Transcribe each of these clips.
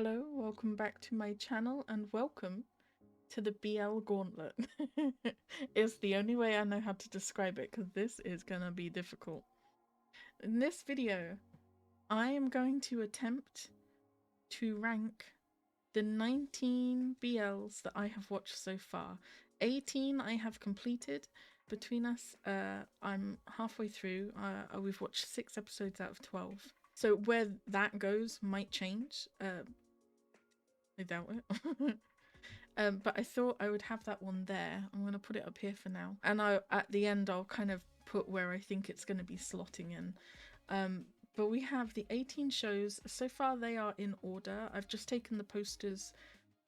Hello, welcome back to my channel and welcome to the BL Gauntlet. It's the only way I know how to describe it because this is gonna be difficult. In this video, I am going to attempt to rank the 19 BLs that I have watched so far. 18 I have completed. Between us, I'm halfway through. We've watched 6 episodes out of 12. So where that goes might change. I doubt it. But I thought I would have that one there. I'm going to put it up here for now. And at the end, I'll kind of put where I think it's going to be slotting in. But we have the 18 shows. So far, they are in order. I've just taken the posters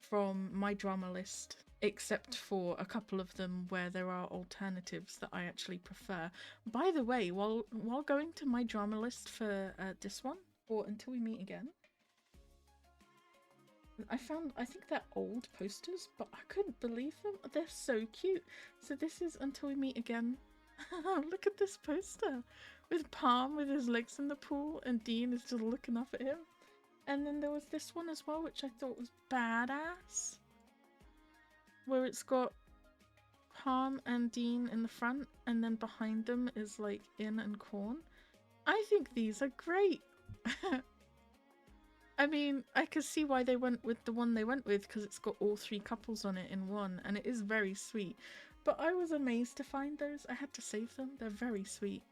from my drama list, except for a couple of them where there are alternatives that I actually prefer. By the way, while going to my drama list for this one, or Until We Meet Again, I think they're old posters, but I couldn't believe them. They're so cute. So this is Until We Meet Again. Look at this poster. With Palm with his legs in the pool and Dean is just looking up at him. And then there was this one as well, which I thought was badass. Where it's got Palm and Dean in the front, and then behind them is like In and Corn. I think these are great. I mean, I could see why they went with the one they went with, because it's got all 3 couples on it in one, and it is very sweet. But I was amazed to find those. I had to save them. They're very sweet.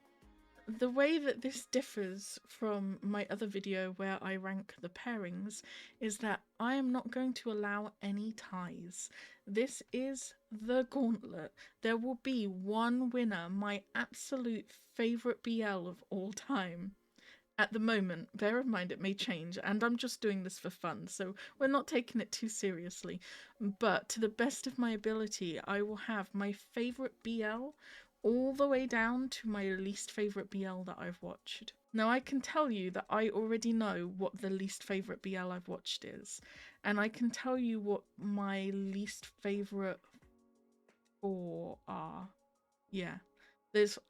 The way that this differs from my other video where I rank the pairings is that I am not going to allow any ties. This is the Gauntlet. There will be one winner, my absolute favourite BL of all time. At the moment, bear in mind it may change, and I'm just doing this for fun, so we're not taking it too seriously. But to the best of my ability, I will have my favourite BL all the way down to my least favourite BL that I've watched. Now I can tell you that I already know what the least favourite BL I've watched is, and I can tell you what my least favourite 4 are. Yeah.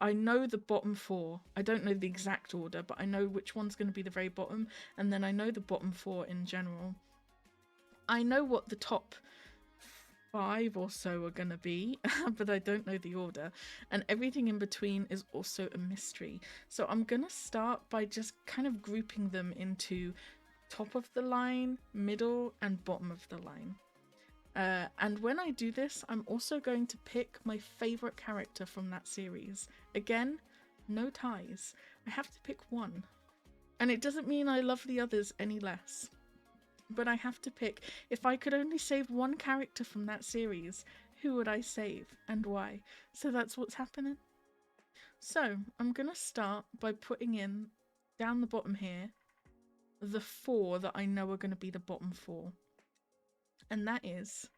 I know the bottom 4. I don't know the exact order, but I know which one's going to be the very bottom, and then I know the bottom 4 in general. I know what the top 5 or so are going to be, but I don't know the order, and everything in between is also a mystery. So I'm going to start by just kind of grouping them into top of the line, middle, and bottom of the line. And when I do this, I'm also going to pick my favourite character from that series. Again, no ties. I have to pick one. And it doesn't mean I love the others any less. But I have to pick. If I could only save one character from that series, who would I save and why? So that's what's happening. So I'm going to start by putting in, down the bottom here, the 4 that I know are going to be the bottom 4. And that is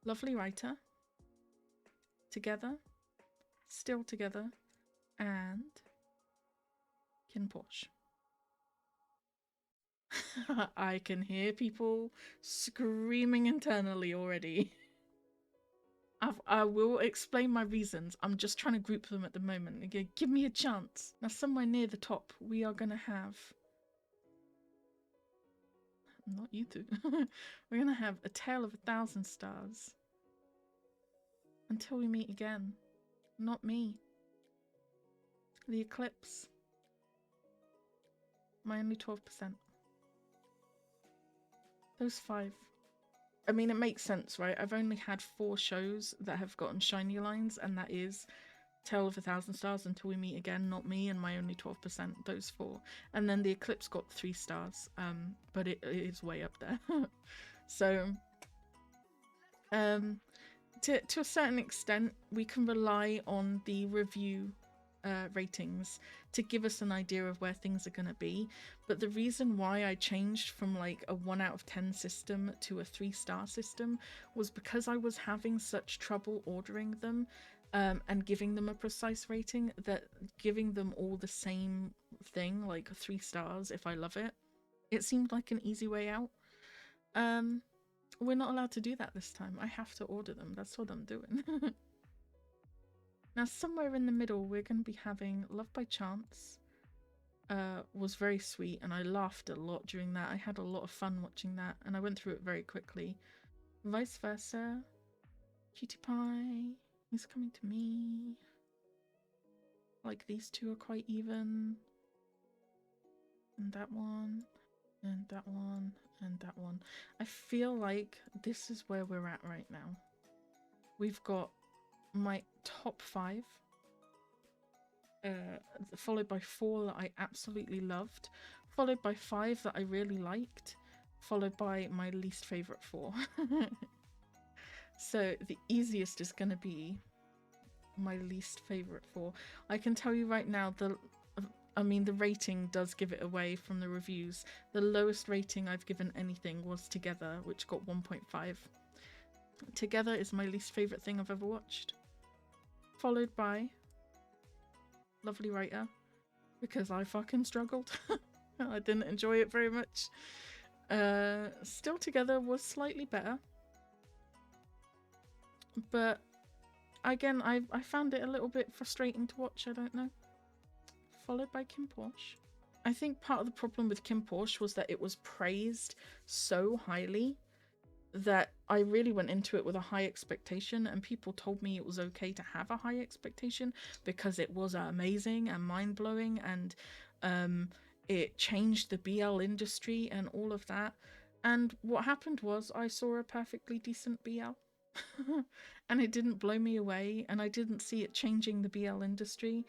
Lovely Writer, Together, Still Together, and Kin Porsche. I can hear people screaming internally already. I will explain my reasons. I'm just trying to group them at the moment. Okay, give me a chance. Now, somewhere near the top, we are going to have... Not you two. We're going to have A Tale of 1,000 Stars. Until We Meet Again. Not Me. The Eclipse. My Only 12%. Those 5. I mean, it makes sense, right? I've only had 4 shows that have gotten shiny lines, and that is Tale of 1,000 Stars, Until We Meet Again, Not Me, and My Only 12%. Those 4. And then The Eclipse got 3 stars, but it is way up there. So, to a certain extent, we can rely on the review ratings to give us an idea of where things are going to be. But the reason why I changed from like a 1 out of 10 system to a 3-star system was because I was having such trouble ordering them and giving them a precise rating, that giving them all the same thing, like 3 stars if I love it, it seemed like an easy way out. We're not allowed to do that this time. I have to order them. That's what I'm doing. Now, somewhere in the middle, we're going to be having Love by Chance, was very sweet, and I laughed a lot during that. I had a lot of fun watching that, and I went through it very quickly. Vice versa. Cutie Pie, he's coming to me. Like, these two are quite even. And that one, and that one, and that one. I feel like this is where we're at right now. We've got my top 5, followed by 4 that I absolutely loved, followed by 5 that I really liked, followed by my least favorite 4. So the easiest is going to be my least favorite 4. I can tell you right now, the rating does give it away from the reviews. The lowest rating I've given anything was Together, which got 1.5. Together is my least favorite thing I've ever watched. Followed by Lovely Writer, because I fucking struggled. I didn't enjoy it very much. Still Together was slightly better. But again, I found it a little bit frustrating to watch, I don't know. Followed by Kim Porsche. I think part of the problem with Kim Porsche was that it was praised so highly that I really went into it with a high expectation, and people told me it was okay to have a high expectation because it was amazing and mind-blowing, and it changed the BL industry and all of that. And what happened was I saw a perfectly decent BL. And it didn't blow me away, and I didn't see it changing the BL industry.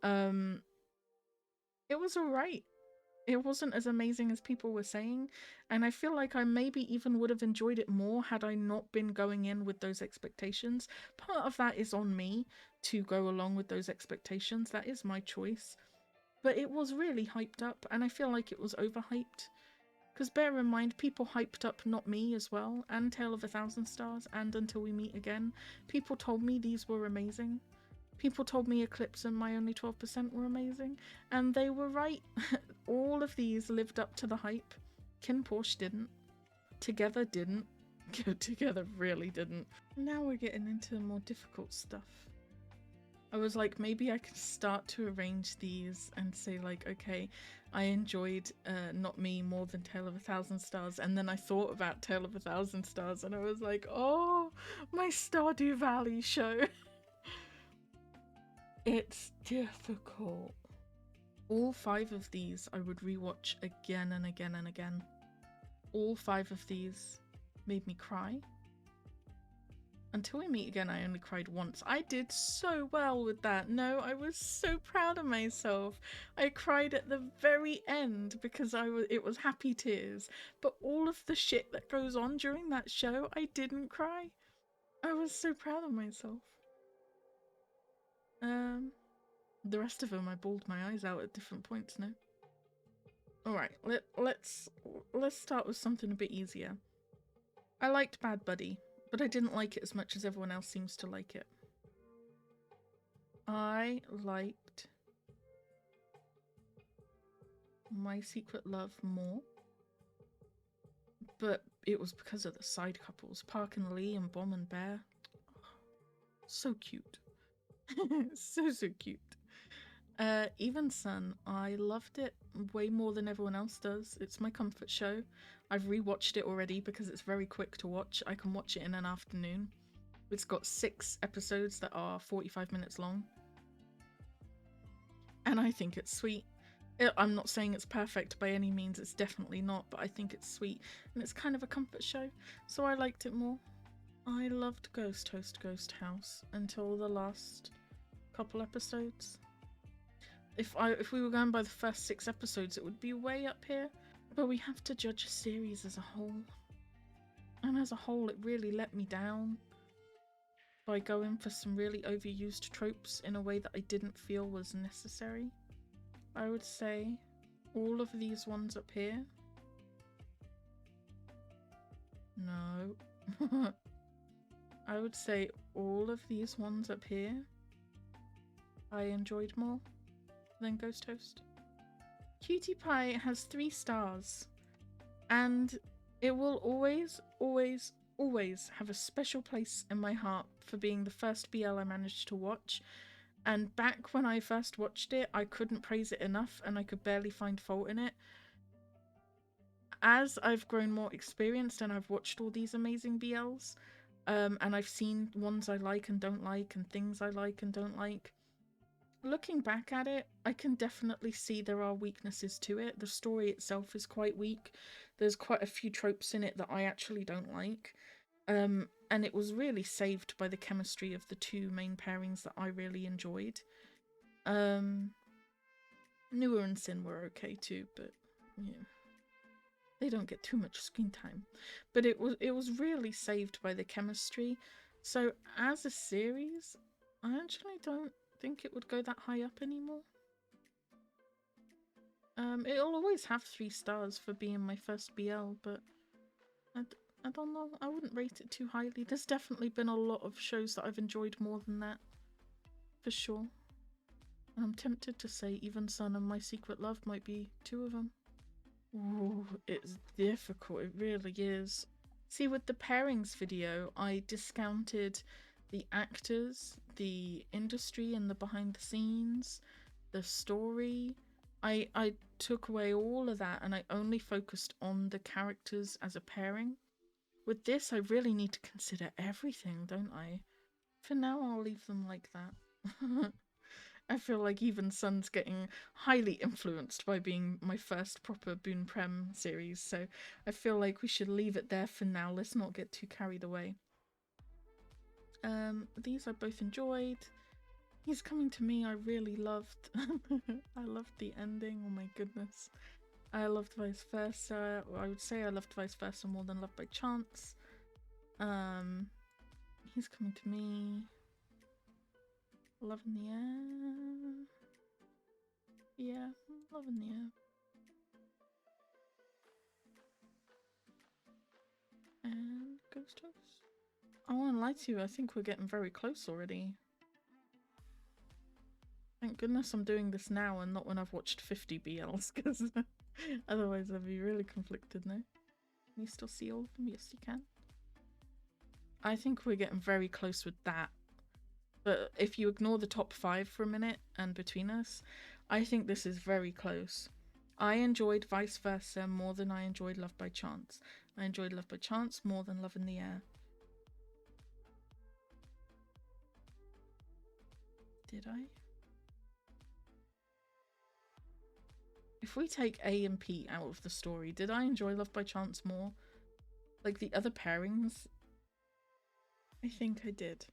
It was alright. It wasn't as amazing as people were saying, and I feel like I maybe even would have enjoyed it more had I not been going in with those expectations. Part of that is on me to go along with those expectations. That is my choice. But it was really hyped up, and I feel like it was overhyped. Because bear in mind, people hyped up Not Me as well, and Tale of a Thousand Stars, and Until We Meet Again. People told me these were amazing. People told me Eclipse and My Only 12% were amazing, and they were right. All of these lived up to the hype. Kim Porsche didn't. Together didn't. Together really didn't. Now we're getting into the more difficult stuff. I was like, maybe I could start to arrange these and say like, okay, I enjoyed Not Me more than Tale of a Thousand Stars, and then I thought about Tale of a Thousand Stars and I was like, oh, my Stardew Valley show. It's difficult. All 5 of these I would rewatch again and again and again. All 5 of these made me cry. Until We Meet Again, I only cried once. I did so well with that. No, I was so proud of myself. I cried at the very end because it was happy tears. But all of the shit that goes on during that show, I didn't cry. I was so proud of myself. The rest of them, I bawled my eyes out at different points. No. All right, let's start with something a bit easier. I liked Bad Buddy, but I didn't like it as much as everyone else seems to like it. I liked My Secret Love more, but it was because of the side couples, Park and Lee and Bomb and Bear. So cute. so cute. Even Sun, I loved it way more than everyone else does. It's my comfort show. I've rewatched it already because it's very quick to watch. I can watch it in an afternoon. It's got 6 episodes that are 45 minutes long. And I think it's sweet. I'm not saying it's perfect by any means, it's definitely not, but I think it's sweet. And it's kind of a comfort show, so I liked it more. I loved Ghost Host Ghost House until the last couple episodes. If we were going by the first 6 episodes, it would be way up here. But we have to judge a series as a whole. And as a whole, it really let me down by going for some really overused tropes in a way that I didn't feel was necessary. I would say all of these ones up here. No. I would say all of these ones up here I enjoyed more than Ghost Host. Cutie Pie has 3 stars, and it will always, always, always have a special place in my heart for being the first BL I managed to watch, And back when I first watched it, I couldn't praise it enough and I could barely find fault in it. As I've grown more experienced and I've watched all these amazing BLs, and I've seen ones I like and don't like and things I like and don't like, looking back at it, I can definitely see there are weaknesses to it. The story itself is quite weak. There's quite a few tropes in it that I actually don't like. And it was really saved by the chemistry of the two main pairings that I really enjoyed. Newer and Sin were okay too, but yeah, they don't get too much screen time. But it was really saved by the chemistry. So as a series, I actually don't think it would go that high up anymore. It'll always have 3 stars for being my first BL, but I don't know. I wouldn't rate it too highly. There's definitely been a lot of shows that I've enjoyed more than that, for sure. And I'm tempted to say Even Son and My Secret Love might be 2 of them. Ooh, it's difficult. It really is. See, with the pairings video, I discounted the actors, the industry and the behind the scenes, the story. I took away all of that and I only focused on the characters as a pairing. With this, I really need to consider everything, don't I? For now, I'll leave them like that. I feel like Even Sun's getting highly influenced by being my first proper Boon Prem series, so I feel like we should leave it there for now. Let's not get too carried away. These I both enjoyed. He's Coming to Me I really loved. I loved the ending, oh my goodness. I loved Vice Versa. I would say I loved Vice Versa more than Love by Chance. He's Coming to Me. Love in the Air. Yeah, Love in the Air. And Ghost House. I won't lie to you, I think we're getting very close already. Thank goodness I'm doing this now and not when I've watched 50 BLs, because otherwise I'd be really conflicted now. Can you still see all of them? Yes, you can. I think we're getting very close with that. But if you ignore the top 5 for a minute and between us, I think this is very close. I enjoyed Vice Versa more than I enjoyed Love by Chance. I enjoyed Love by Chance more than Love in the Air. Did I? If we take A and P out of the story, did I enjoy Love by Chance more? Like the other pairings? I think I did.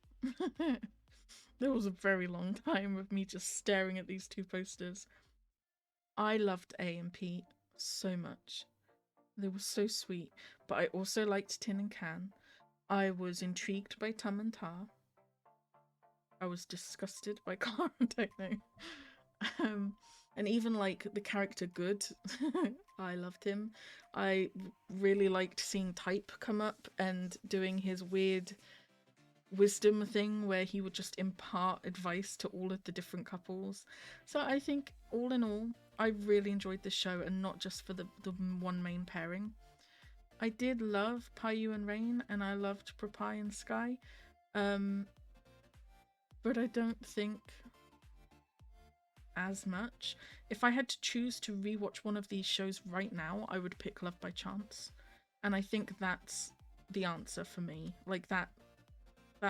There was a very long time of me just staring at these 2 posters. I loved A and P so much. They were so sweet, but I also liked Tin and Can. I was intrigued by Tum and Tar. I was disgusted by Clara Techno. And even like the character Good, I loved him. I really liked seeing Type come up and doing his weird wisdom thing where he would just impart advice to all of the different couples. So I think all in all, I really enjoyed the show, and not just for the one main pairing. I did love Payu and Rain, and I loved Prapai and Sky. But I don't think as much. If I had to choose to rewatch one of these shows right now, I would pick Love by Chance. And I think that's the answer for me. Like that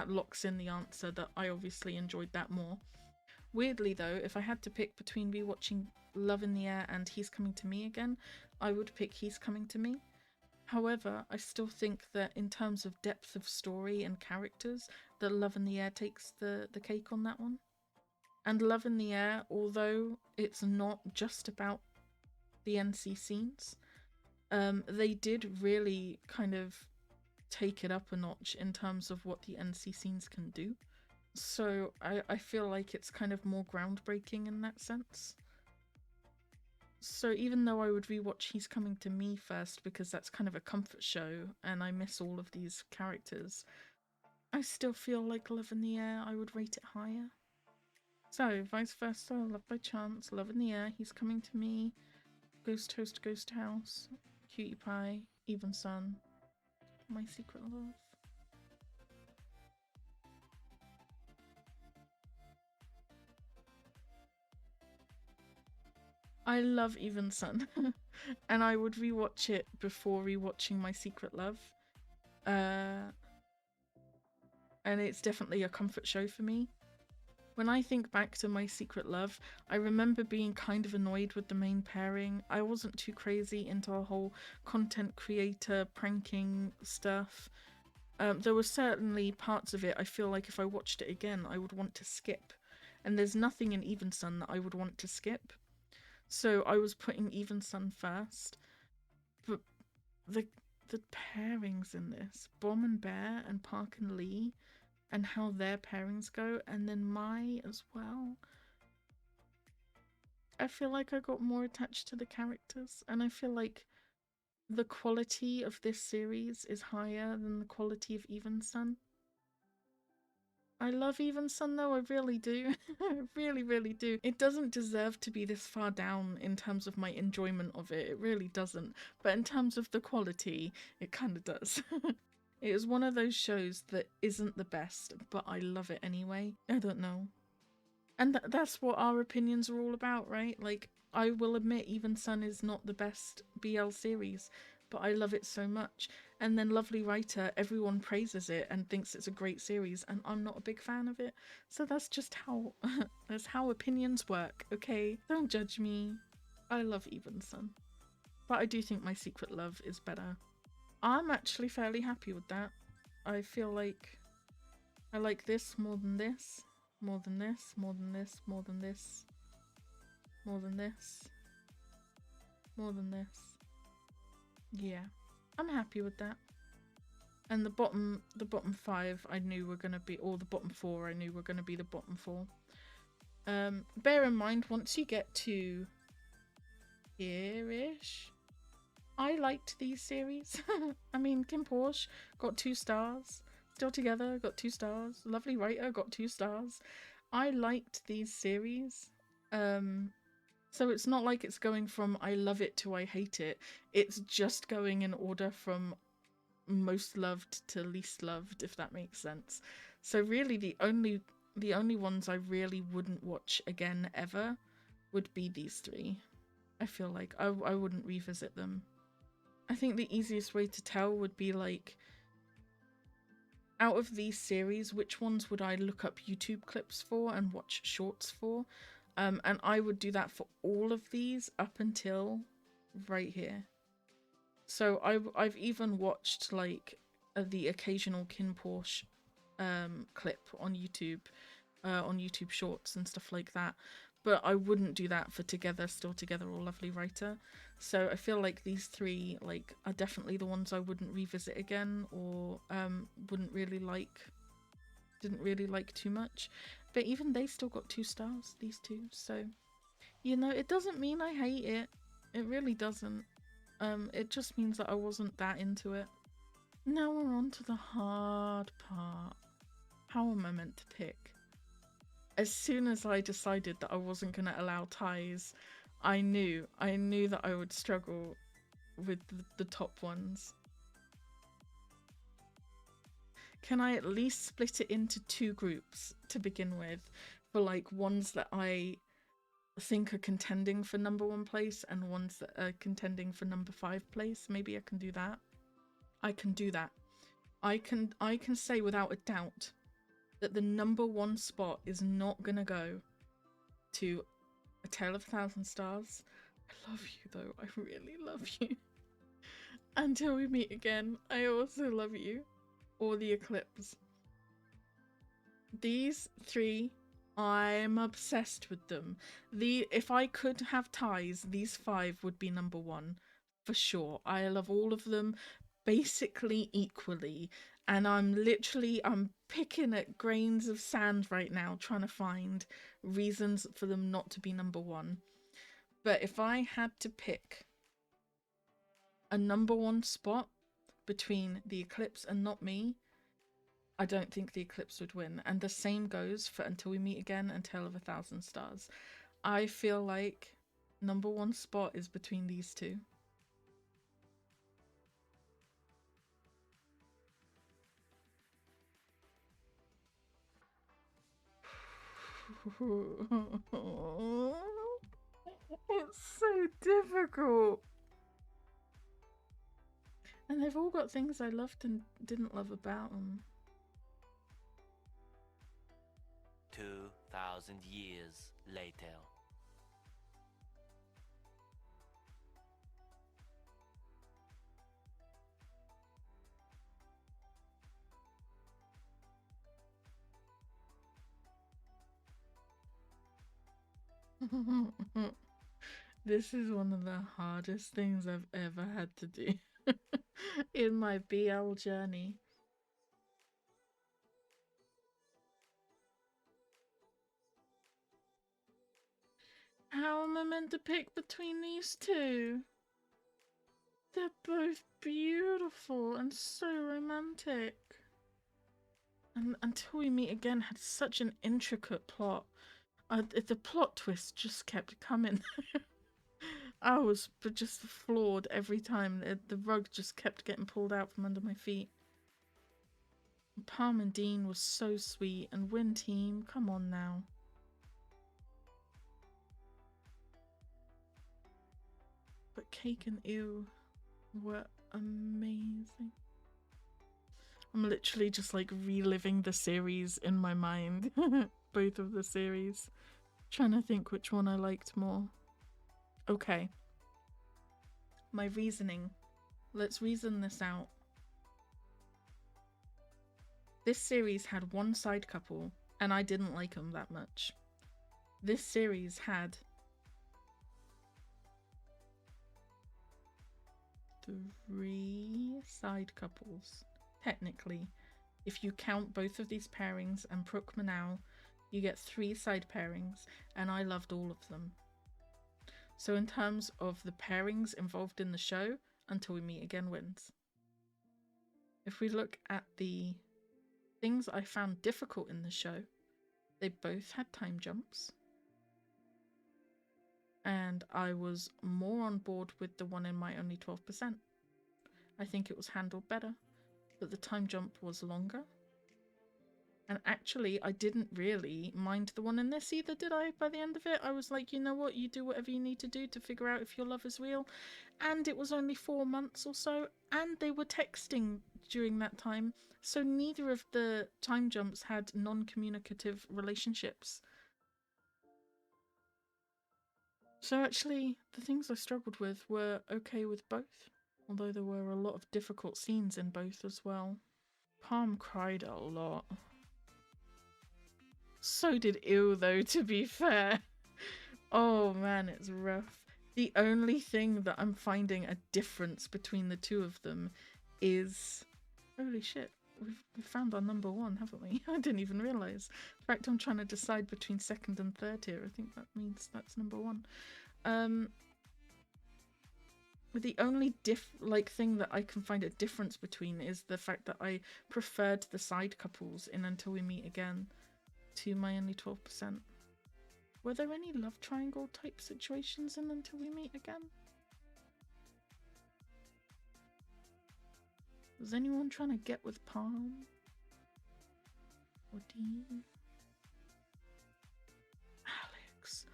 locks in the answer that I obviously enjoyed that more. Weirdly though, if I had to pick between rewatching Love in the Air and He's Coming to Me again, I would pick He's Coming to Me. However, I still think that in terms of depth of story and characters, that Love in the Air takes the cake on that one. And Love in the Air, although it's not just about the NC scenes, they did really kind of take it up a notch in terms of what the NC scenes can do. So I feel like it's kind of more groundbreaking in that sense. So even though I would rewatch He's Coming to Me first because that's kind of a comfort show and I miss all of these characters, I still feel like Love in the Air, I would rate it higher. So, Vice Versa, Love by Chance, Love in the Air, He's Coming to Me, Ghost Host, Ghost House, Cutie Pie, Even Sun, My Secret Love. I love Even Sun. And I would rewatch it before rewatching My Secret Love. And it's definitely a comfort show for me. When I think back to My Secret Love, I remember being kind of annoyed with the main pairing. I wasn't too crazy into a whole content creator pranking stuff. There were certainly parts of it I feel like if I watched it again, I would want to skip. And there's nothing in Even Sun that I would want to skip. So I was putting Even Sun first. But the the pairings in this, Bomb and Bear and Park and Lee, and how their pairings go, and then Mai as well. I feel like I got more attached to the characters, and I feel like the quality of this series is higher than the quality of Even Sun. I love Even Sun though, I really do. I really, really do. It doesn't deserve to be this far down in terms of my enjoyment of it. It really doesn't. But in terms of the quality, it kind of does. It is one of those shows that isn't the best, but I love it anyway. I don't know. And that's what our opinions are all about, right? Like, I will admit Even Sun is not the best BL series, but I love it so much. And then Lovely Writer, everyone praises it and thinks it's a great series, and I'm not a big fan of it. So that's just how that's how opinions work, okay? Don't judge me. I love Even Sun. But I do think My Secret Love is better. I'm actually fairly happy with that. I feel like I like this more than this, more than this, more than this, more than this, more than this, more than this. Yeah, I'm happy with that. And the bottom 5 I knew were gonna be, or the bottom 4 I knew were gonna be the bottom 4. Bear in mind, once you get to here-ish, I liked these series. I mean, Kim Porsche got 2 stars. Still Together got 2 stars. Lovely Writer got 2 stars. I liked these series. So it's not like it's going from I love it to I hate it. It's just going in order from most loved to least loved, if that makes sense. So really the only ones I really wouldn't watch again ever would be these 3. I feel like I wouldn't revisit them. I think the easiest way to tell would be like, out of these series, which ones would I look up YouTube clips for and watch shorts for? And I would do that for all of these up until right here. So I've even watched like the occasional Kin Porsche clip on YouTube Shorts and stuff like that. But I wouldn't do that for Together, Still Together, or Lovely Writer. So I feel like these 3 like are definitely the ones I wouldn't revisit again, or didn't really like too much. But even they still got 2 stars, these 2. So, you know, it doesn't mean I hate it. It really doesn't. It just means that I wasn't that into it. Now we're on to the hard part. How am I meant to pick? As soon as I decided that I wasn't going to allow ties, I knew that I would struggle with the top ones. Can I at least split it into 2 groups to begin with, for like ones that I think are contending for number 1 place and ones that are contending for number 5 place? Maybe I can do that. I can do that. I can say without a doubt that the number 1 spot is not gonna go to A Tale of a Thousand Stars. I love you though, I really love you. Until We Meet Again, I also love you. Or The Eclipse. These 3, I'm obsessed with them. If I could have ties, these 5 would be number 1 for sure. I love all of them basically equally, and I'm picking at grains of sand right now trying to find reasons for them not to be number 1. But if I had to pick a number 1 spot between The Eclipse and Not Me, I don't think The Eclipse would win. And the same goes for Until We Meet Again and Tale of a Thousand Stars. I feel like number 1 spot is between these 2. It's so difficult. And they've all got things I loved and didn't love about them. 2,000 years later. This is one of the hardest things I've ever had to do in my BL journey. How am I meant to pick between these two? They're both beautiful and so romantic. And Until We Meet Again had such an intricate plot. The plot twist just kept coming. I was just floored every time. The rug just kept getting pulled out from under my feet. Palm and Dean was so sweet, and Win Team, come on now. But Cake and Ew were amazing. I'm literally just like reliving the series in my mind. Both of the series. Trying to think which one I liked more. Okay. My reasoning. Let's reason this out. This series had one side couple, and I didn't like them that much. This series had 3 side couples. Technically, if you count both of these pairings and Prook Manao, you get 3 side pairings, and I loved all of them. So in terms of the pairings involved in the show, Until We Meet Again wins. If we look at the things I found difficult in the show, they both had time jumps. And I was more on board with the one in My Only 12%. I think it was handled better, but the time jump was longer. And actually, I didn't really mind the one in this either, did I? By the end of it, I was like, you know what? You do whatever you need to do to figure out if your love is real. And it was only 4 months or so, and they were texting during that time. So neither of the time jumps had non-communicative relationships. So actually, the things I struggled with were okay with both. Although there were a lot of difficult scenes in both as well. Palm cried a lot. So did Ew, though, to be fair. Oh man, it's rough. The only thing that I'm finding a difference between the two of them is... Holy shit, we've found our number 1, haven't we? I didn't even realise. In fact, I'm trying to decide between second and third here. I think that means that's number 1. The only thing that I can find a difference between is the fact that I preferred the side couples in Until We Meet Again to My Only 12%. Were there any love triangle type situations in Until We Meet Again? Was anyone trying to get with Palm? Or Dean? Alex.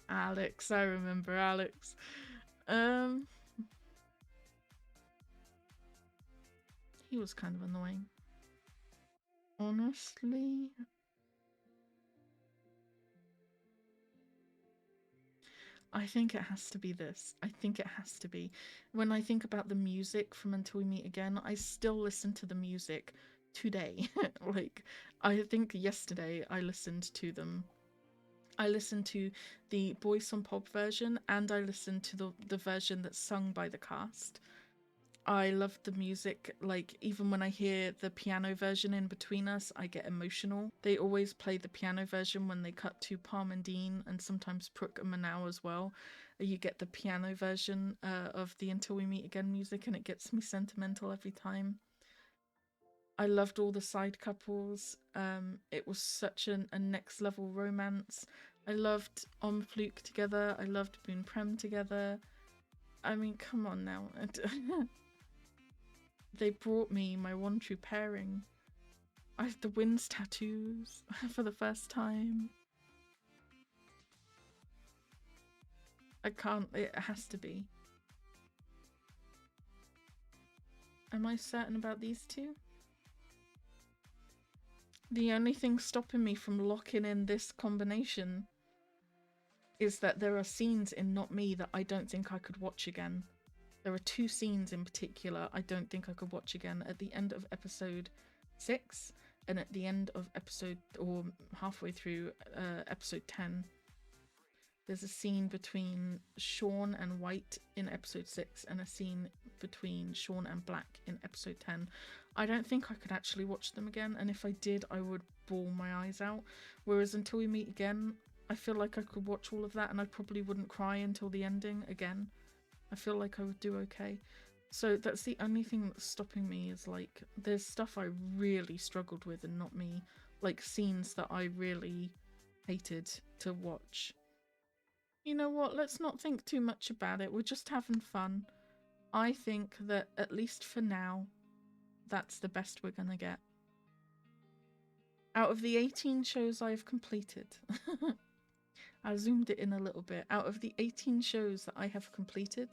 Alex, I remember Alex. He was kind of annoying. Honestly, I think it has to be this. I think it has to be. When I think about the music from Until We Meet Again, I still listen to the music today. Like, I think yesterday I listened to them. I listened to the Boys on Pop version, and I listened to the version that's sung by the cast. I love the music. Like, even when I hear the piano version in between us, I get emotional. They always play the piano version when they cut to Palm and Dean, and sometimes Prook and Manao as well. You get the piano version of the Until We Meet Again music, and it gets me sentimental every time. I loved all the side couples. It was such a next level romance. I loved Fluke together. I loved Boon Prem together. I mean, come on now. They brought me my one true pairing. I have the Winds tattoos for the first time. I can't, it has to be. Am I certain about these two? The only thing stopping me from locking in this combination is that there are scenes in Not Me that I don't think I could watch again. There are two scenes in particular I don't think I could watch again. At the end of episode 6 and at the end of episode, or halfway through episode 10. There's a scene between Sean and White in episode 6 and a scene between Sean and Black in episode 10. I don't think I could actually watch them again, and if I did, I would bawl my eyes out. Whereas Until We Meet Again, I feel like I could watch all of that and I probably wouldn't cry until the ending again. I feel like I would do okay. So that's the only thing that's stopping me, is like, there's stuff I really struggled with and Not Me. Like scenes that I really hated to watch. You know what, let's not think too much about it. We're just having fun. I think that, at least for now, that's the best we're gonna get. Out of the 18 shows I've completed, I zoomed it in a little bit. Out of the 18 shows that I have completed,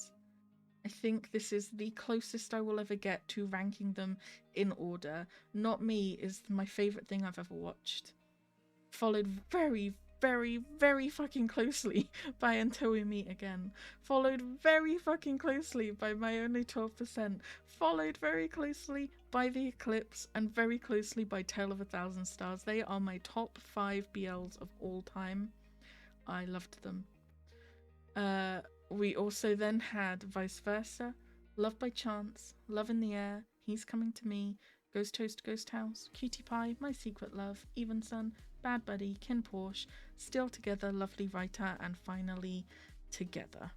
I think this is the closest I will ever get to ranking them in order. Not Me is my favourite thing I've ever watched. Followed very, very, very fucking closely by Until We Meet Again. Followed very fucking closely by My Only 12%. Followed very closely by The Eclipse, and very closely by Tale of a Thousand Stars. They are my top 5 BLs of all time. I loved them. We also then had Vice Versa, Love by Chance, Love in the Air, He's Coming to Me, Ghost Toast Ghost House, Cutie Pie, My Secret Love, Even Sun, Bad Buddy, Kin Porsche, Still Together, Lovely Writer, and finally Together.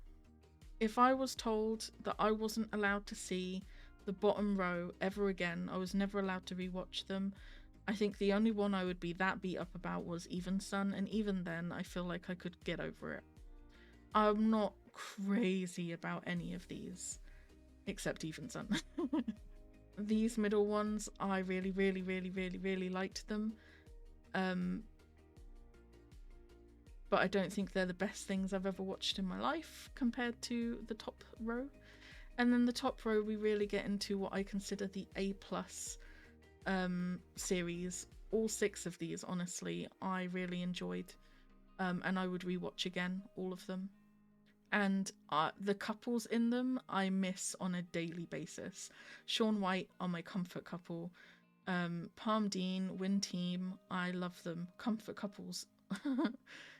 If I was told that I wasn't allowed to see the bottom row ever again, I was never allowed to rewatch them, I think the only one I would be that beat up about was Even Sun, and even then I feel like I could get over it. I'm not crazy about any of these, except Even Sun. These middle ones, I really, really, really, really, really liked them. But I don't think they're the best things I've ever watched in my life compared to the top row. And then the top row, we really get into what I consider the A+ series. All 6 of these, honestly, I really enjoyed. And I would rewatch again, all of them. And the couples in them I miss on a daily basis. Sean White are my comfort couple. Palm Dean, Win Team, I love them. Comfort couples.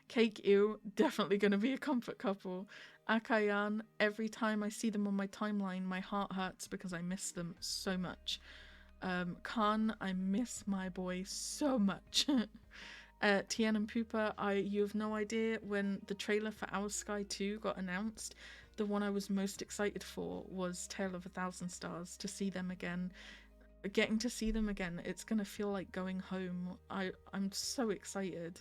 Cake Ew, definitely going to be a comfort couple. Akayan, every time I see them on my timeline, my heart hurts because I miss them so much. Khan, I miss my boy so much. Tien and Pupa, you have no idea, when the trailer for Our Sky 2 got announced, the one I was most excited for was Tale of a Thousand Stars, to see them again. Getting to see them again, it's gonna feel like going home. I'm so excited.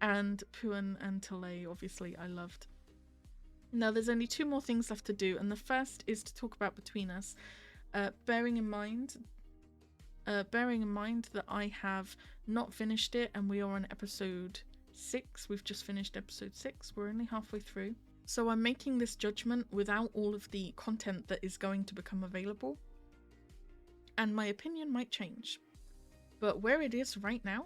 And Puan and Tale, obviously, I loved. Now, there's only 2 more things left to do, and the first is to talk about Between Us. Bearing in mind that I have not finished it, and we are on episode 6. We've just finished episode 6. We're only halfway through. So I'm making this judgment without all of the content that is going to become available. And my opinion might change. But where it is right now,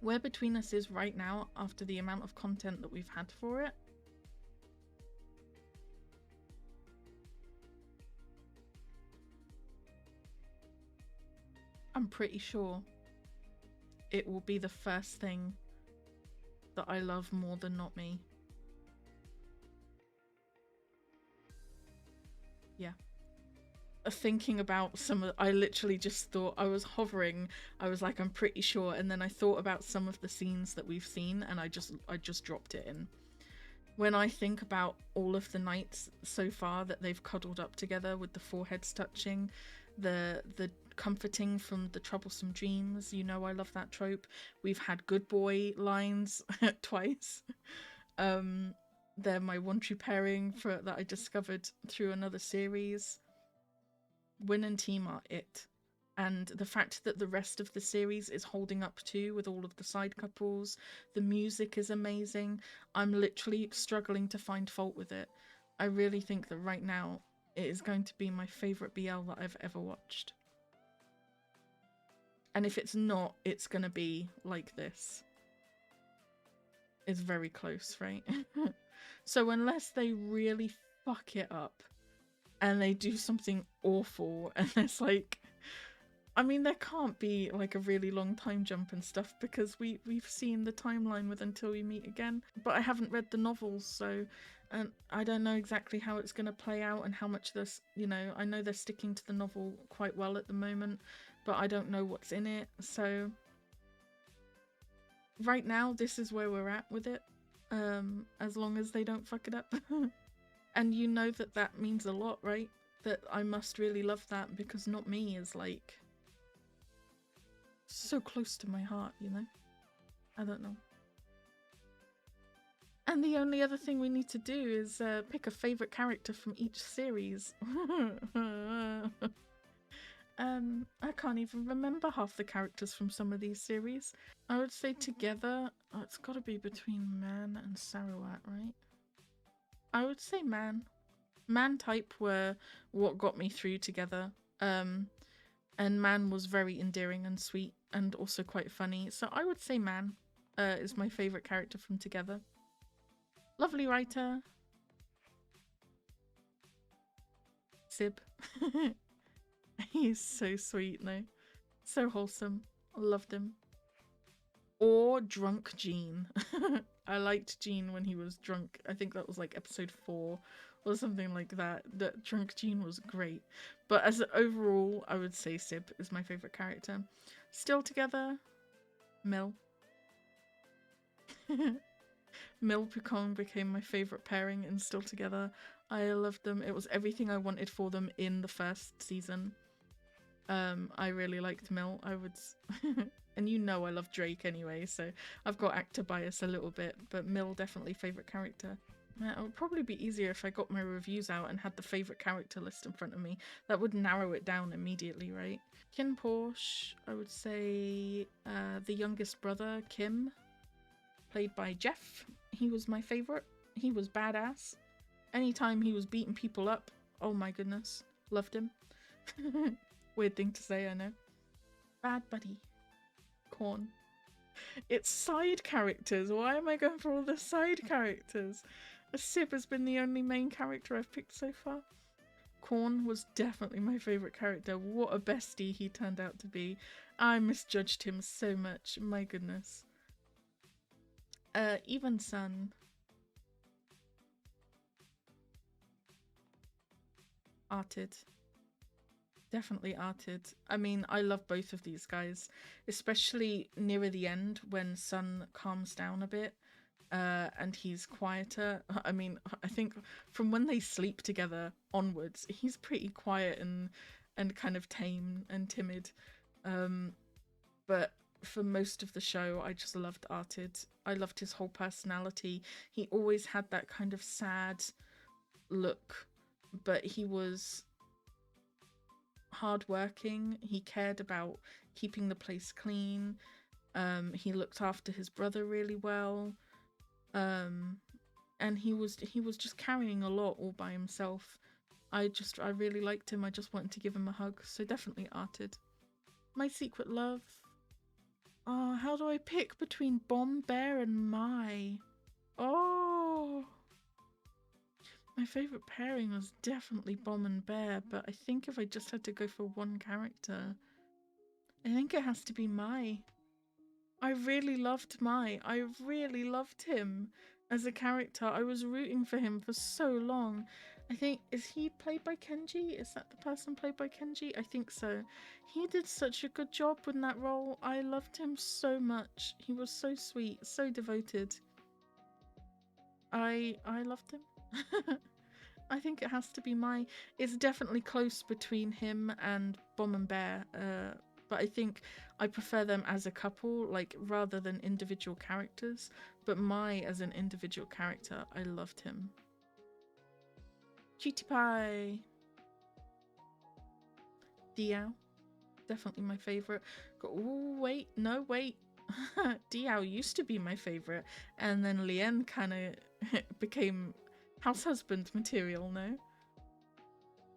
where Between Us is right now, after the amount of content that we've had for it, I'm pretty sure it will be the first thing that I love more than Not Me. Yeah. Thinking about I literally just thought, I was hovering, I was like, I'm pretty sure, and then I thought about some of the scenes that we've seen, and I just dropped it in. When I think about all of the nights so far that they've cuddled up together with the foreheads touching, the comforting from the troublesome dreams, you know I love that trope. We've had good boy lines twice. They're my one true pairing that I discovered through another series. Win and Team are it. And the fact that the rest of the series is holding up too, with all of the side couples, the music is amazing. I'm literally struggling to find fault with it. I really think that right now it is going to be my favourite BL that I've ever watched. And if it's not, it's gonna be like this. It's very close, right? So unless they really fuck it up and they do something awful and there's like, I mean, there can't be like a really long time jump and stuff because we've seen the timeline with Until We Meet Again, but I haven't read the novels, so and I don't know exactly how it's going to play out and how much this, you know, I know they're sticking to the novel quite well at the moment, but I don't know what's in it. So right now, this is where we're at with it, as long as they don't fuck it up. And you know that that means a lot, right? That I must really love that because Not Me is like so close to my heart, you know? I don't know. And the only other thing we need to do is pick a favourite character from each series. I can't even remember half the characters from some of these series. I would say Together, oh, it's gotta be between Man and Sarawat, right? I would say Man. Man type were what got me through Together. And Man was very endearing and sweet and also quite funny. So I would say Man is my favourite character from Together. Lovely writer. Sib. He's so sweet, no? So wholesome. Loved him. Or Drunk Gene. I liked Gene when he was drunk. I think that was like episode 4 or something like that. That Drunk Gene was great. But as overall, I would say Sib is my favourite character. Still Together, Mil. Mil Pukong became my favourite pairing in Still Together. I loved them. It was everything I wanted for them in the first season. I really liked Mil. I would... And you know I love Drake anyway, so I've got actor bias a little bit, but Mil definitely favourite character. It would probably be easier if I got my reviews out and had the favourite character list in front of me. That would narrow it down immediately, right? Kin Porsche, I would say the youngest brother, Kim, played by Jeff. He was my favourite. He was badass. Anytime he was beating people up, oh my goodness, loved him. Weird thing to say, I know. Bad Buddy. Corn. It's side characters. Why am I going for all the side characters? Sib has been the only main character I've picked so far. Corn was definitely my favourite character. What a bestie he turned out to be. I misjudged him so much. My goodness. Even Sun. Arted. Definitely Arted. I mean, I love both of these guys, especially nearer the end when Sun calms down a bit and he's quieter. I mean, I think from when they sleep together onwards, he's pretty quiet and kind of tame and timid. But for most of the show, I just loved Arted. I loved his whole personality. He always had that kind of sad look, but he was hardworking. He cared about keeping the place clean. He looked after his brother really well. And he was just carrying a lot all by himself. I really liked him. I just wanted to give him a hug. So definitely Arted. My Secret Love. Oh, how do I pick between Bomb Bear and Mai? Oh, my favourite pairing was definitely Bomb and Bear, but I think if I just had to go for one character, I think it has to be Mai. I really loved Mai. I really loved him as a character. I was rooting for him for so long. I think, is he played by Kenji? Is that the person played by Kenji? I think so. He did such a good job in that role. I loved him so much. He was so sweet, so devoted. I loved him. I think it has to be Mai. It's definitely close between him and Bomb and Bear, but I think I prefer them as a couple, like, rather than individual characters. But Mai as an individual character, I loved him. Cutie Pie. Diao. Definitely my favorite. Oh, wait. No, wait. Diao used to be my favorite. And then Lien kind of became house husband material, no?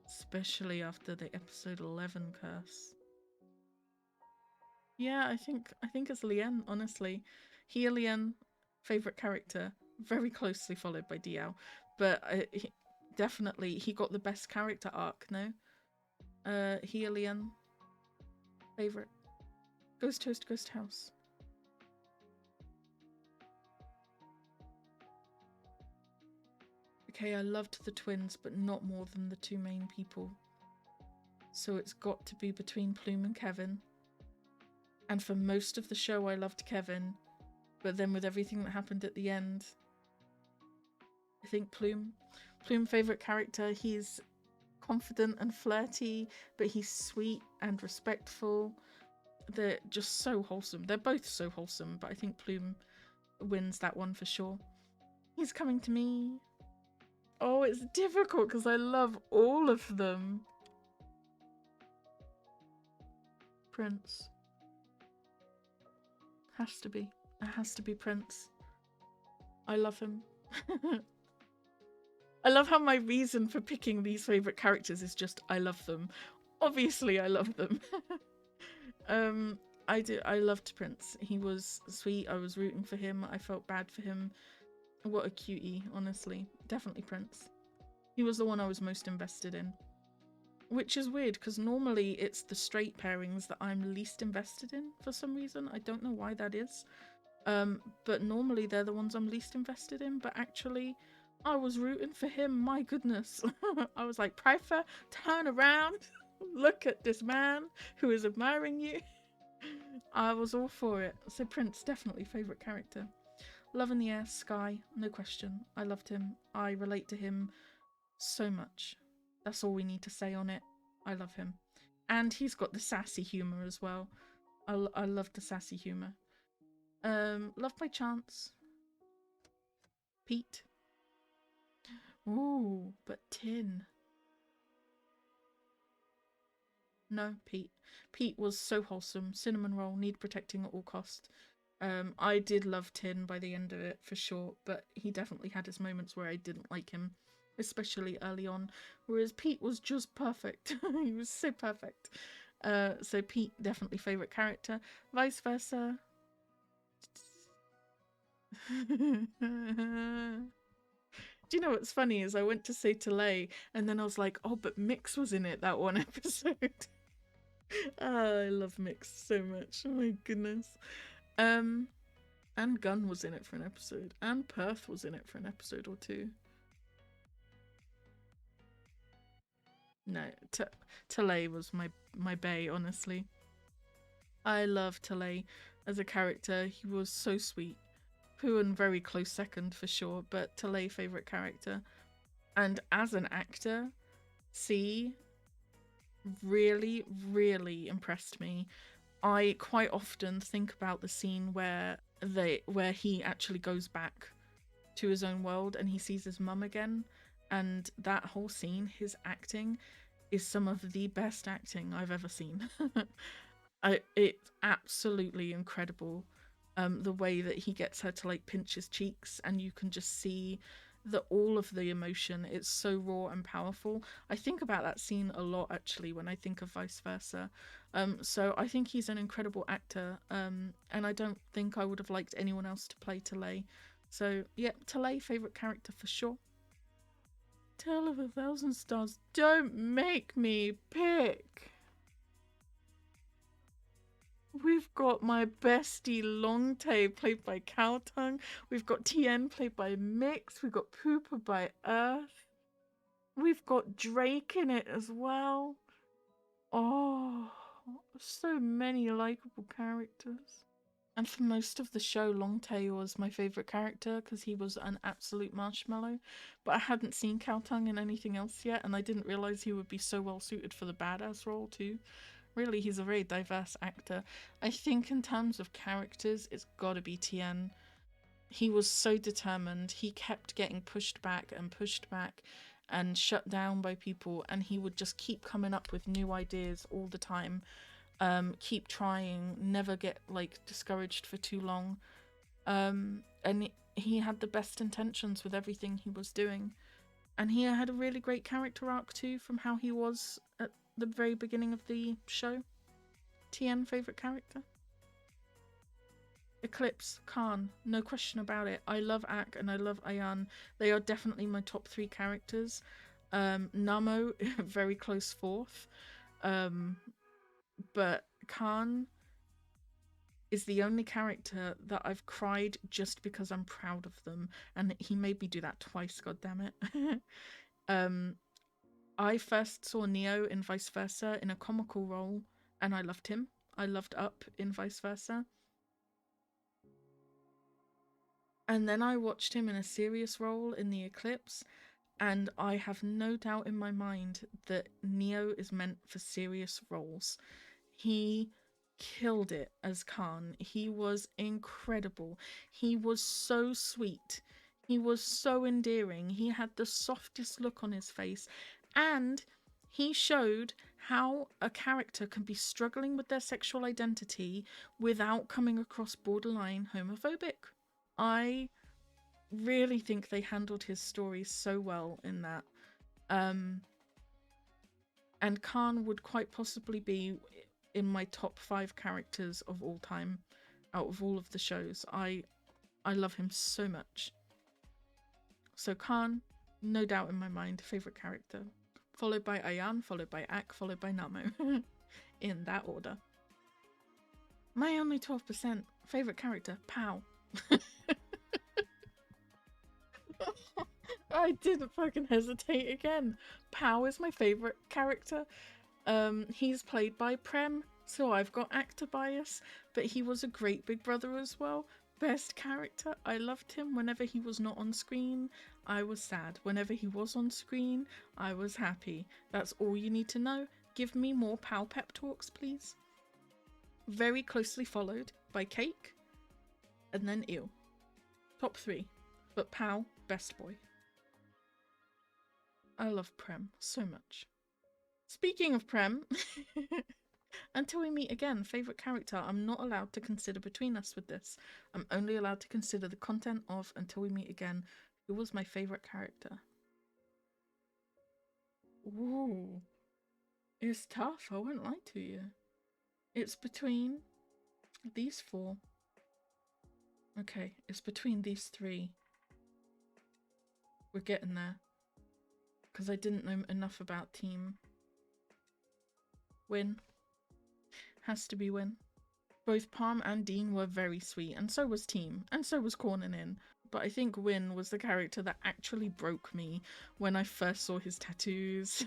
Especially after the episode 11 curse. Yeah, I think it's Lien, honestly. Lien, favorite character, very closely followed by Diao. But definitely, he got the best character arc, no? Lien, favorite. Ghost Toast, Ghost House. Okay, I loved the twins, but not more than the two main people. So it's got to be between Plume and Kevin. And for most of the show, I loved Kevin. But then with everything that happened at the end, I think Plume. Plume, favourite character. He's confident and flirty, but he's sweet and respectful. They're just so wholesome. They're both so wholesome, but I think Plume wins that one for sure. He's coming to me. Oh, it's difficult because I love all of them. Prince. Has to be. It has to be Prince. I love him. I love how my reason for picking these favourite characters is just I love them. Obviously I love them. I loved Prince. He was sweet. I was rooting for him. I felt bad for him. What a cutie, honestly. Definitely Prince. He was the one I was most invested in. Which is weird, because normally it's the straight pairings that I'm least invested in for some reason. I don't know why that is. But normally they're the ones I'm least invested in. But actually, I was rooting for him. My goodness. I was like, Pryfer, turn around. Look at this man who is admiring you. I was all for it. So Prince, definitely favourite character. Love in the Air, Sky, no question. I loved him. I relate to him so much. That's all we need to say on it. I love him. And he's got the sassy humour as well. I love the sassy humour. Love by Chance. Pete. Ooh, but Tin. No, Pete. Pete was so wholesome. Cinnamon roll, need protecting at all cost. I did love Tin by the end of it for sure, but he definitely had his moments where I didn't like him, especially early on. Whereas Pete was just perfect. He was so perfect. So Pete, definitely favourite character. Vice versa. Do you know what's funny is I went to say Talay and then I was like, oh, but Mix was in it that one episode. I love Mix so much. Oh my goodness. And Gunn was in it for an episode. And Perth was in it for an episode or two. No, Talay was my bae, honestly. I love Talay as a character. He was so sweet. Poohan very close second for sure, but Talay favourite character. And as an actor, C really, really impressed me. I quite often think about the scene where he actually goes back to his own world and he sees his mum again, and that whole scene, his acting is some of the best acting I've ever seen. It's absolutely incredible. The way that he gets her to like pinch his cheeks and you can just see all of the emotion. It's so raw and powerful. I think about that scene a lot actually when I think of Vice Versa. So I think he's an incredible actor, and I don't think I would have liked anyone else to play Talay. So yeah, Talay favourite character for sure. Tale of 1,000 Stars, don't make me pick. We've got my bestie Longtae played by Cowtongue. We've got Tien played by Mix. We've got Pooper by Earth. We've got Drake in it as well. Oh, so many likable characters. And for most of the show, Longtae was my favourite character because he was an absolute marshmallow. But I hadn't seen Cowtongue in anything else yet, and I didn't realise he would be so well suited for the badass role too. Really, he's a very diverse actor. I think in terms of characters, it's gotta be Tien. He was so determined. He kept getting pushed back and shut down by people, and he would just keep coming up with new ideas all the time. Keep trying, never get like discouraged for too long. And he had the best intentions with everything he was doing. And he had a really great character arc too, from how he was at the very beginning of the show. TN favorite character? Eclipse, Khan, no question about it. I love Ak and I love Ayan. They are definitely my top 3 characters. Namo, very close fourth. But Khan is the only character that I've cried just because I'm proud of them. And he made me do that twice, goddammit. I first saw Neo in Vice Versa in a comical role, and I loved him. I loved Up in Vice Versa. And then I watched him in a serious role in The Eclipse, and I have no doubt in my mind that Neo is meant for serious roles. He killed it as Khan. He was incredible. He was so sweet. He was so endearing. He had the softest look on his face. And he showed how a character can be struggling with their sexual identity without coming across borderline homophobic. I really think they handled his story so well in that. And Khan would quite possibly be in my top 5 characters of all time out of all of the shows. I love him so much. So Khan, no doubt in my mind, favorite character. Followed by Ayan, followed by Ak, followed by Namo. In that order. My only 12% favorite character, Pow. I didn't fucking hesitate again. Pow is my favorite character. He's played by Prem, so I've got actor bias, but he was a great big brother as well. Best character. I loved him. Whenever he was not on screen, I was sad. Whenever he was on screen, I was happy. That's all you need to know. Give me more Pow pep talks, please. Very closely followed by Cake, and then Ew. Top 3. But Pow, best boy. I love Prem so much. Speaking of Prem, Until We Meet Again, favourite character. I'm not allowed to consider between us with this. I'm only allowed to consider the content of Until We Meet Again. Who was my favourite character? Ooh. It's tough, I won't lie to you. It's between these 4. Okay, it's between these 3. We're getting there. Because I didn't know enough about Team. Win. Has to be Win. Both Palm and Dean were very sweet, and so was Team, and so was Cornerin. But I think Win was the character that actually broke me when I first saw his tattoos.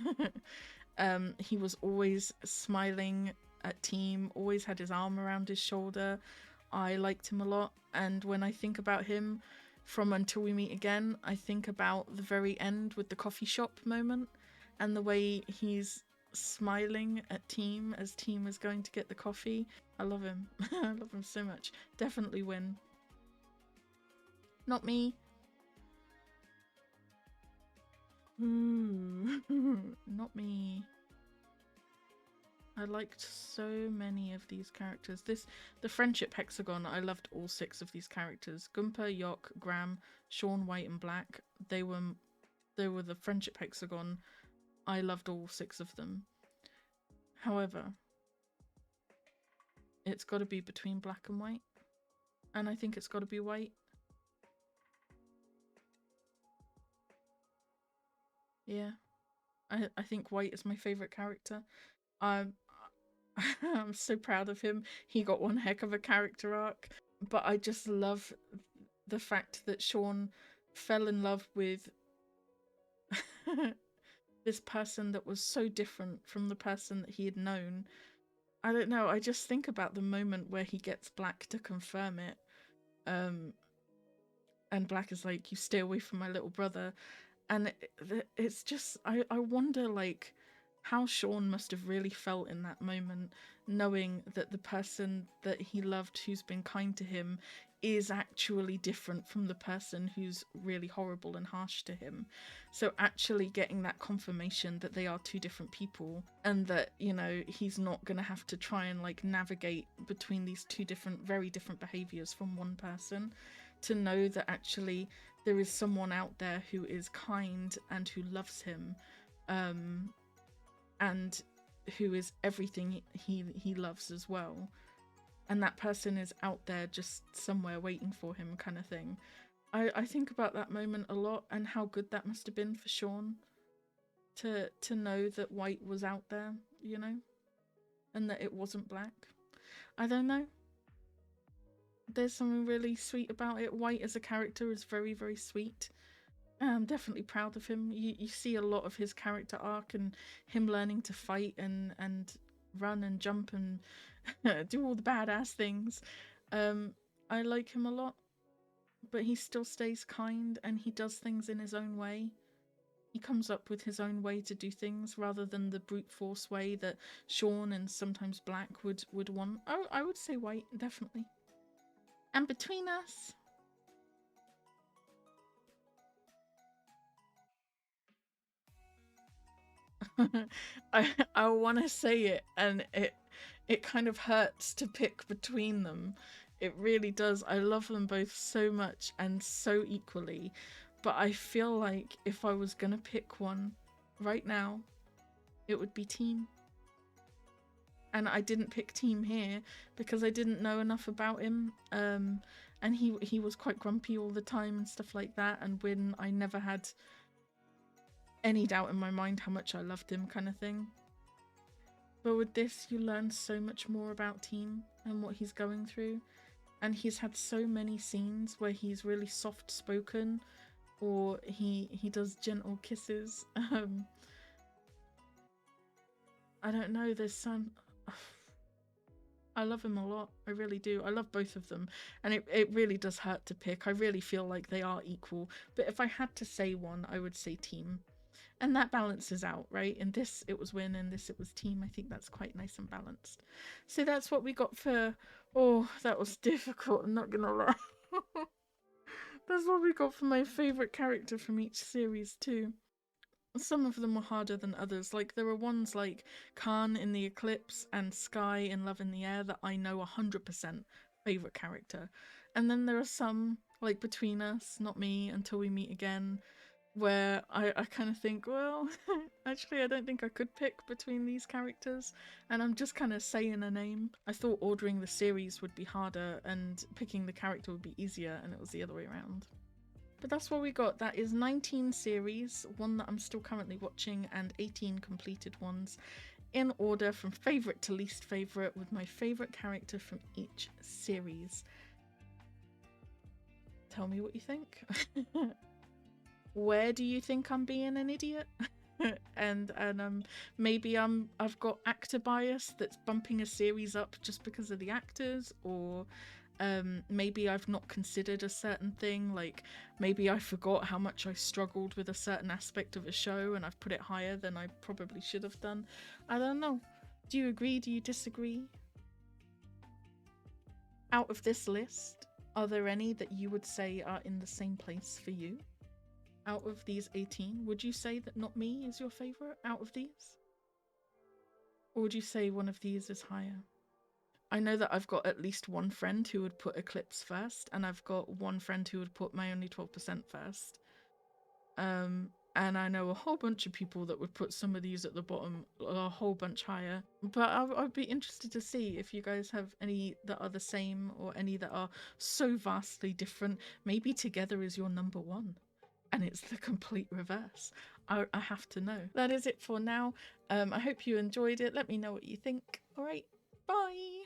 He was always smiling at Team, always had his arm around his shoulder. I liked him a lot, and when I think about him from Until We Meet Again, I think about the very end with the coffee shop moment, and the way he's smiling at Team as Team is going to get the coffee. I love him. I love him so much. Definitely Win. Not me. Ooh. Not me. I liked so many of these characters. The friendship hexagon, I loved all 6 of these characters. Gunpei, Yok, Graham, Sean, White and Black. They were the friendship hexagon. I loved all 6 of them. However, it's got to be between Black and White. And I think it's got to be White. Yeah. I think White is my favourite character. I'm so proud of him. He got one heck of a character arc. But I just love the fact that Sean fell in love with this person that was so different from the person that he had known. I don't know, I just think about the moment where he gets Black to confirm it. And Black is like, you stay away from my little brother. And it's just, I wonder, like, how Sean must have really felt in that moment, knowing that the person that he loved, who's been kind to him, is actually different from the person who's really horrible and harsh to him. So actually getting that confirmation that they are two different people, and that, you know, he's not going to have to try and like navigate between these two different, very different behaviors from one person, to know that actually there is someone out there who is kind and who loves him, and who is everything he loves as well. And that person is out there just somewhere waiting for him, kind of thing. I think about that moment a lot, and how good that must have been for Sean to know that White was out there, you know, and that it wasn't Black. I don't know. There's something really sweet about it. White as a character is very, very sweet. I'm definitely proud of him. You see a lot of his character arc and him learning to fight and run and jump and do all the badass things. I like him a lot, but he still stays kind and he does things in his own way. He comes up with his own way to do things rather than the brute force way that Sean and sometimes Black would want. Oh, I would say White, definitely. And between us, I want to say it, and it kind of hurts to pick between them. It really does. I love them both so much and so equally, but I feel like if I was gonna pick one right now, it would be Team. And I didn't pick Team here because I didn't know enough about him. And he was quite grumpy all the time and stuff like that. And when I never had any doubt in my mind how much I loved him, kind of thing. But with this, you learn so much more about Team and what he's going through. And he's had so many scenes where he's really soft spoken, or he does gentle kisses. I don't know, there's some... I love him a lot. I really do. I love both of them. And it really does hurt to pick. I really feel like they are equal. But if I had to say one, I would say Team. And that balances out, right? In this, it was Win. In this, it was Team. I think that's quite nice and balanced. So that's what we got for... Oh, that was difficult. I'm not gonna lie. That's what we got for my favourite character from each series too. Some of them were harder than others. Like, there were ones like Khan in The Eclipse and Sky in Love in the Air that I know 100% favourite character. And then there are some, like Between Us, Not Me, Until We Meet Again, where I kind of think, well, actually I don't think I could pick between these characters, and I'm just kind of saying a name. I thought ordering the series would be harder and picking the character would be easier, and it was the other way around. But that's what we got. That is 19 series, one that I'm still currently watching, and 18 completed ones, in order from favourite to least favourite, with my favourite character from each series. Tell me what you think. Where do you think I'm being an idiot? and maybe I've got actor bias that's bumping a series up just because of the actors, or maybe I've not considered a certain thing, like maybe I forgot how much I struggled with a certain aspect of a show and I've put it higher than I probably should have done. I don't know. Do you agree? Do you disagree? Out of this list, are there any that you would say are in the same place for you? Out of these 18, would you say that Not Me is your favourite out of these? Or would you say one of these is higher? I know that I've got at least one friend who would put Eclipse first, and I've got one friend who would put My Only 12% first. And I know a whole bunch of people that would put some of these at the bottom a whole bunch higher. But I'd be interested to see if you guys have any that are the same, or any that are so vastly different. Maybe Together is your number one, and it's the complete reverse. I have to know. That is it for now. I hope you enjoyed it. Let me know what you think. All right, bye.